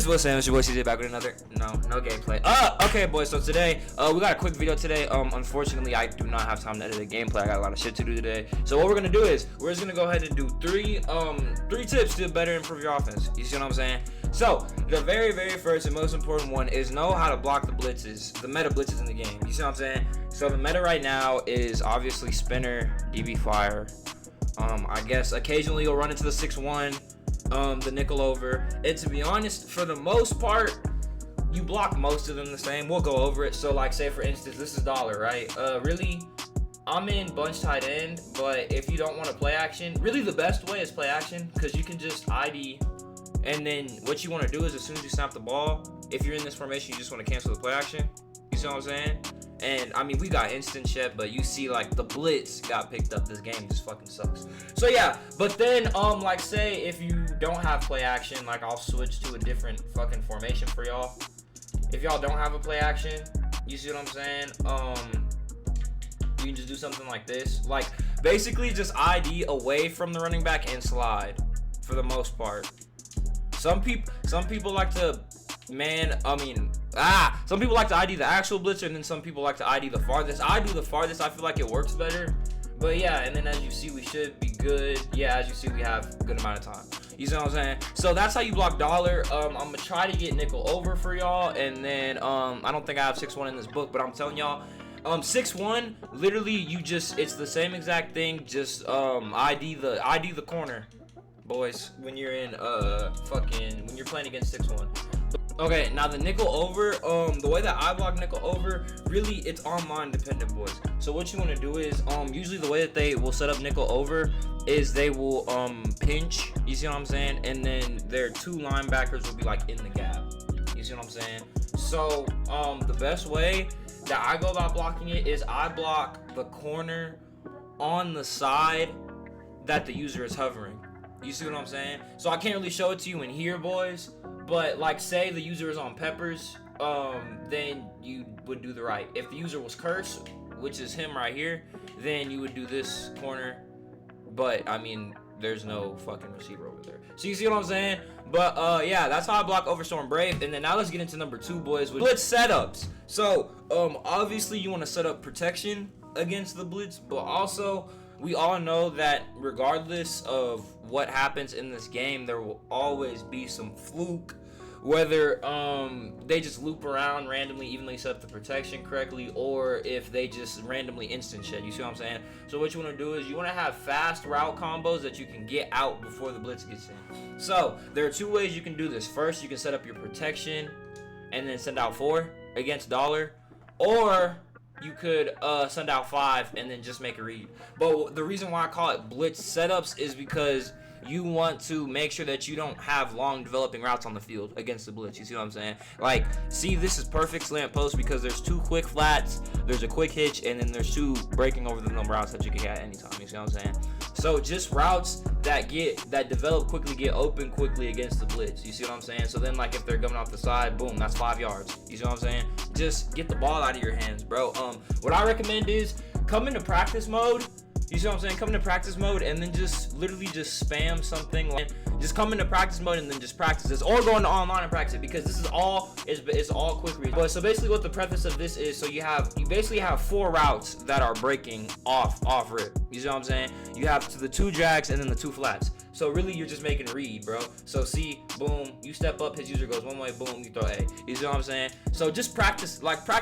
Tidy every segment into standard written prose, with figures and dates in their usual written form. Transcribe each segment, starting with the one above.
What's up? It's your boy CJ back with another no gameplay. Okay, boys. So today, we got a quick video today. Unfortunately, I do not have time to edit a gameplay. I got a lot of shit to do today. So what we're gonna do is we're just gonna go ahead and do three tips to better improve your offense. You see what I'm saying? So the very first and most important one is know how to block the blitzes, the meta blitzes in the game. You see what I'm saying? So the meta right now is obviously spinner, DB flyer. I guess occasionally you'll run into the 6-1. The nickel over, and to be honest, for the most part, you block most of them the same. We'll go over it. So like, say for instance, this is dollar, right? Really, I'm in bunch tight end, but if you don't want to play action, really the best way is play action, because you can just ID, and then what you want to do is as soon as you snap the ball, if you're in this formation, you just want to cancel the play action. You see what I'm saying? And I mean, we got instant shit, but you see, like, the blitz got picked up. This game just fucking sucks. So yeah, but then like, say if you don't have play action, like, I'll switch to a different fucking formation for y'all. If y'all don't have a play action, you see what I'm saying? You can just do something like this, like basically just ID away from the running back and slide for the most part. Some people like to some people like to ID the actual blitzer, and then some people like to ID the farthest. I do the farthest. I feel like it works better. But yeah, and then as you see, we should be good. Yeah, as you see, we have a good amount of time. You see what I'm saying? So that's how you block dollar. I'm gonna try to get nickel over for y'all, and then I don't think I have 6-1 in this book, but I'm telling y'all, 6-1, literally it's the same exact thing. Just ID the corner, boys, when you're in when you're playing against 6-1. Okay, now the nickel over, the way that I block nickel over, really it's online dependent, boys. So what you want to do is, usually the way that they will set up nickel over is they will pinch, you see what I'm saying, and then their two linebackers will be like in the gap. You see what I'm saying? So the best way that I go about blocking it is I block the corner on the side that the user is hovering. You see what I'm saying? So I can't really show it to you in here, boys. But like, say the user is on peppers, then you would do the right. If the user was curse, which is him right here, then you would do this corner. But I mean, there's no fucking receiver over there. So you see what I'm saying? But yeah, that's how I block over Storm Brave. And then now let's get into number 2, boys, with blitz setups. So obviously you want to set up protection against the blitz, but also we all know that regardless of what happens in this game, there will always be some fluke, whether they just loop around randomly, even though you set up the protection correctly, or if they just randomly instant shed. You see what I'm saying? So what you want to do is you want to have fast route combos that you can get out before the blitz gets in. So there are 2 ways you can do this. First, you can set up your protection and then send out 4 against dollar, or you could send out 5 and then just make a read. But the reason why I call it blitz setups is because you want to make sure that you don't have long developing routes on the field against the blitz. You see what I'm saying? Like, see, this is perfect slant post because there's 2 quick flats, there's a quick hitch, and then there's 2 breaking over the number routes that you can get at any time. You see what I'm saying? So just routes that develop quickly, get open quickly against the blitz. You see what I'm saying? So then, like, if they're coming off the side, boom, that's 5 yards. You see what I'm saying? Just get the ball out of your hands, bro. What I recommend is come into practice mode. You see what I'm saying? Come into practice mode and then just literally just spam something. Like, just come into practice mode and then just practice this, or go into online and practice it, because this is all it's all quick read. But so basically, what the preface of this is, so you basically have 4 routes that are breaking off rip. You see what I'm saying? You have to the 2 drags and then the 2 flats. So really, you're just making a read, bro. So see, boom, you step up, his user goes one way, boom, you throw A. You see what I'm saying? So just practice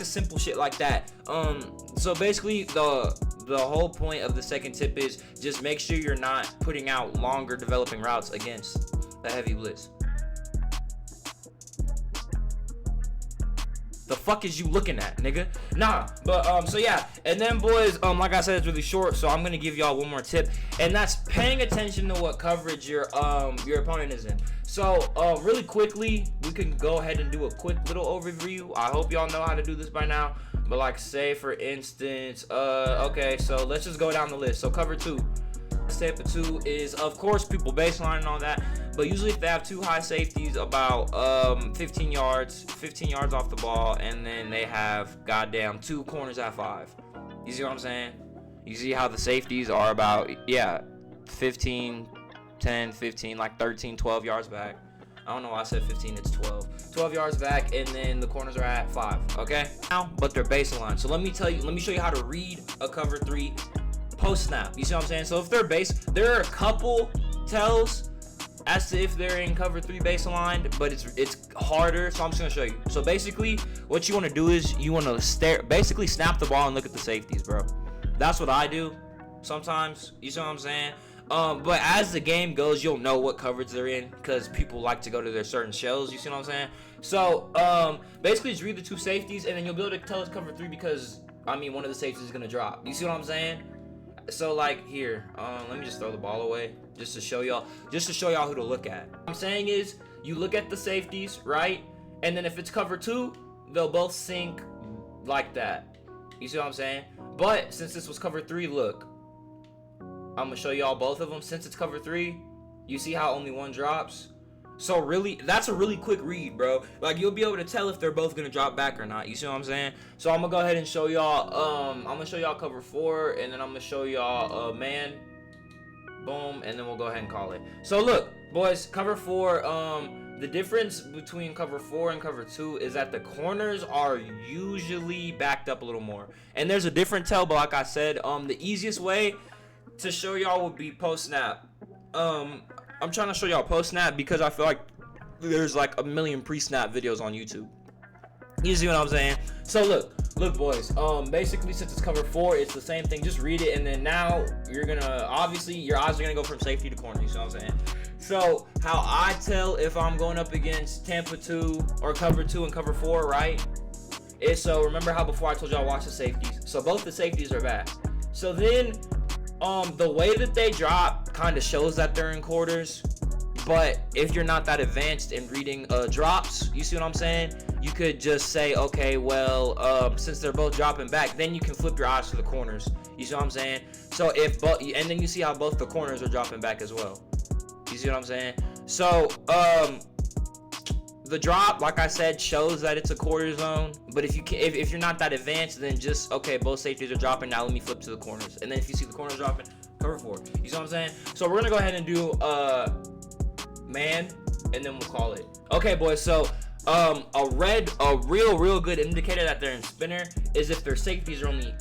simple shit like that. So basically, the whole point of the second tip is just make sure you're not putting out longer developing routes against the heavy blitz. The fuck is you looking at, nigga? Nah, but so yeah, and then, boys, like I said, it's really short, so I'm gonna give y'all one more tip, and that's paying attention to what coverage your opponent is in. So really quickly, we can go ahead and do a quick little overview. I hope y'all know how to do this by now, but like, say for instance, okay, so let's just go down the list. So cover 2. Step 2 is, of course, people baseline and all that, but usually if they have 2 high safeties about 15 yards off the ball, and then they have goddamn 2 corners at 5. You see what I'm saying? You see how the safeties are about 15, 10, 15, like 13, 12 yards back. I don't know why I said 15, it's 12. 12 yards back, and then the corners are at 5, okay? Now, but they're base aligned. So let me show you how to read a cover 3 post snap. You see what I'm saying? So if they're base, there are a couple tells as to if they're in cover 3 base aligned, but it's harder, so I'm just gonna show you. So basically, what you wanna do is you wanna basically snap the ball and look at the safeties, bro. That's what I do sometimes, you see what I'm saying? But as the game goes, you'll know what coverage they're in because people like to go to their certain shells, you see what I'm saying? So basically just read the 2 safeties and then you'll be able to tell it's cover 3 because I mean one of the safeties is gonna drop. You see what I'm saying? So like here, let me just throw the ball away just to show y'all who to look at. What I'm saying is you look at the safeties, right? And then if it's cover 2, they'll both sync like that. You see what I'm saying? But since this was cover 3, look, I'm gonna show y'all both of them. Since it's cover 3, you see how only one drops? So really, that's a really quick read, bro. Like you'll be able to tell if they're both gonna drop back or not. You see what I'm saying? So I'm gonna go ahead and show y'all. I'm gonna show y'all cover 4, and then I'm gonna show y'all man. Boom, and then we'll go ahead and call it. So look, boys, cover 4. The difference between cover 4 and cover 2 is that the corners are usually backed up a little more, and there's a different tell. But like I said, the easiest way to show y'all would be post snap. I'm trying to show y'all post snap because I feel like there's like a million pre-snap videos on YouTube. You see what I'm saying? So look boys, basically since it's cover 4, it's the same thing. Just read it, and then now you're gonna, obviously your eyes are gonna go from safety to corner. You see what I'm saying? So how I tell if I'm going up against Tampa 2 or cover 2 and cover 4, right, is, so remember how before I told y'all watch the safeties. So both the safeties are back. So then the way that they drop kind of shows that they're in quarters. But if you're not that advanced in reading drops, you see what I'm saying? You could just say, okay, well, since they're both dropping back, then you can flip your eyes to the corners. You see what I'm saying? So if both, and then you see how both the corners are dropping back as well. You see what I'm saying? So the drop, like I said, shows that it's a quarter zone. But if you're not that advanced, then just, okay, both safeties are dropping. Now let me flip to the corners. And then if you see the corners dropping, cover 4. You see what I'm saying? So we're gonna go ahead and do man, and then we'll call it. Okay, boys. So a real good indicator that they're in spinner is if their safeties are only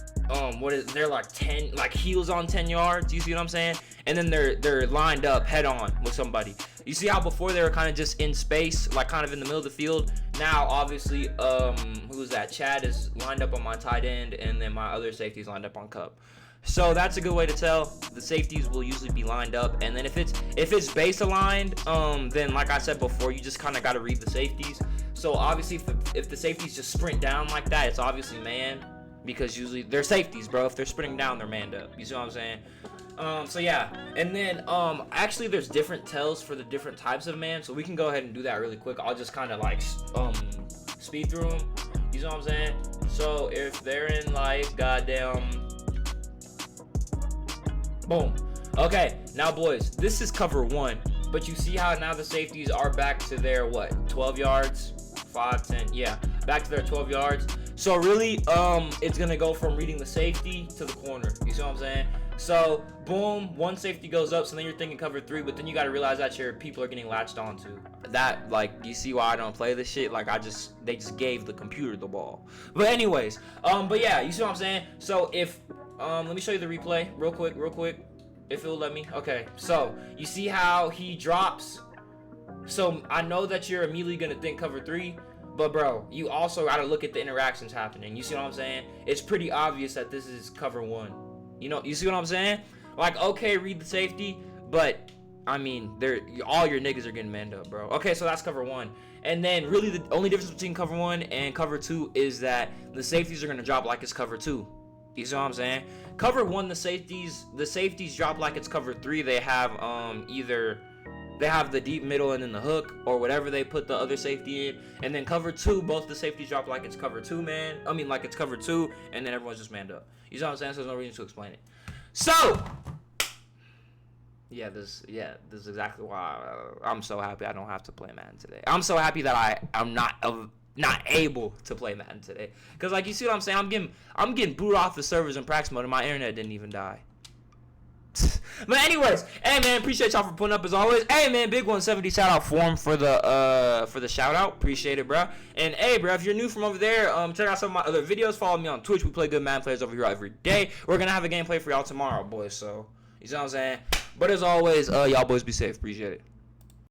they're like 10, like heels on 10 yards. You see what I'm saying? And then they're lined up head on with somebody. You see how before they were kind of just in space, like kind of in the middle of the field. Now obviously who's that? Chad is lined up on my tight end, and then my other safety's lined up on Cup. So that's a good way to tell. The safeties will usually be lined up, and then if it's base aligned, then like I said before, you just kind of got to read the safeties. So obviously if the safeties just sprint down like that, it's obviously man, because usually they're safeties, bro. If they're sprinting down, they're manned up. You see what I'm saying? So yeah, and then actually there's different tells for the different types of man, so we can go ahead and do that really quick. I'll just kind of like speed through them. You know what I'm saying? So if they're in like goddamn, boom. Okay, now boys, this is cover 1, but you see how now the safeties are back to their what? 12 yards, 5, 10, yeah, back to their 12 yards. So really, it's gonna go from reading the safety to the corner. You see what I'm saying? So boom, one safety goes up, so then you're thinking cover 3, but then you gotta realize that your people are getting latched onto. That, like, you see why I don't play this shit? Like, they just gave the computer the ball. But anyways, but yeah, you see what I'm saying? So if, let me show you the replay real quick, if it'll let me. Okay, so you see how he drops? So I know that you're immediately gonna think cover 3, but bro, you also gotta look at the interactions happening. You see what I'm saying? It's pretty obvious that this is cover 1. You know, you see what I'm saying? Like, okay, read the safety, but I mean, all your niggas are getting manned up, bro. Okay, so that's cover 1. And then really the only difference between cover 1 and cover 2 is that the safeties are gonna drop like it's cover 2. You see what I'm saying? Cover 1, the safeties drop like it's cover 3. They have either they have the deep middle and then the hook, or whatever they put the other safety in. And then cover 2, both the safeties drop like it's cover 2, man. I mean, like it's cover 2, and then everyone's just manned up. You see what I'm saying? So there's no reason to explain it. So yeah, this is exactly why I'm so happy I don't have to play Madden today. I'm so happy that I'm not able to play Madden today, because like, you see what I'm saying? I'm getting booted off the servers in practice mode, and my internet didn't even die. But anyways, hey man, appreciate y'all for putting up as always. Hey man, big 170 shout out for him for the shout out. Appreciate it, bro. And hey, bro, if you're new from over there, check out some of my other videos. Follow me on Twitch. We play good Madden players over here every day. We're gonna have a gameplay for y'all tomorrow, boys. So you know what I'm saying. But as always, y'all boys be safe. Appreciate it.